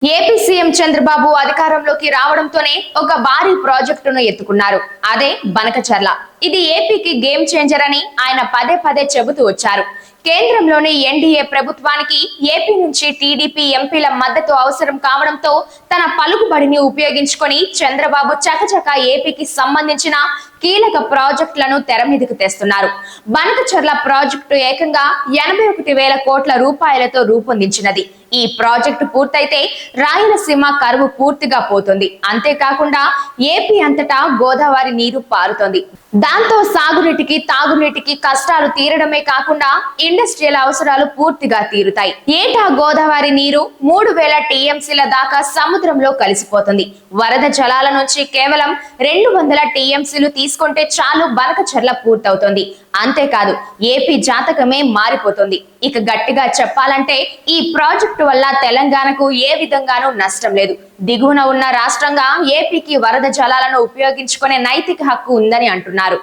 AP CM Chandrababu అధికారంలోకి రావడంతోనే ఒక భారీ ప్రాజెక్టును ఎత్తుకున్నారు. అదే బనకచర్ల. ఇది ఏపీకి గేమ్ చేంజర్ అని ఆయన పదే పదే చెబుతూ వచ్చారు. కేంద్రంలోని ఎన్డీఏ ప్రభుత్వానికి ఏపీ నుంచి టీడీపీ ఎంపీల మద్దతు అవసరం కావడంతో తన పలుకుబడిని ఉపయోగించుకొని చంద్రబాబు చకచక ఏపీకి సంబంధించిన కీలక ప్రాజెక్టులను తెర మీదకు తెస్తున్నారు. బనకచర్ల ప్రాజెక్టు ఏకంగా 81,000 కోట్ల రూపాయలతో రూపొందించినది. ఈ ప్రాజెక్టు పూర్తయితే రాయలసీమ కరువు పూర్తిగా పోతుంది. అంతేకాకుండా ఏపీ అంతటా గోదావరి నీరు పారుతోంది. దాంతో సాగునీటికి తాగునీటికి కష్టాలు తీరడమే కాకుండా ఇండస్ట్రియల్ అవసరాలు పూర్తిగా తీరుతాయి. ఏటా గోదావరి నీరు 3,000 టీఎంసీల దాకా సముద్రంలో కలిసిపోతుంది. వరద జలాల నుంచి కేవలం 200 టీఎంసీలు తీసుకుంటే చాలు బనకచర్ల పూర్తవుతుంది. అంతేకాదు ఏపీ జాతకమే మారిపోతుంది. ఇక గట్టిగా చెప్పాలంటే ఈ ప్రాజెక్టు వల్ల తెలంగాణకు ఏ విధంగానూ నష్టం లేదు. దిగువన ఉన్న రాష్ట్రంగా ఏపీకి వరద జలాలను ఉపయోగించుకునే నైతిక హక్కు ఉందని అంటున్నారు.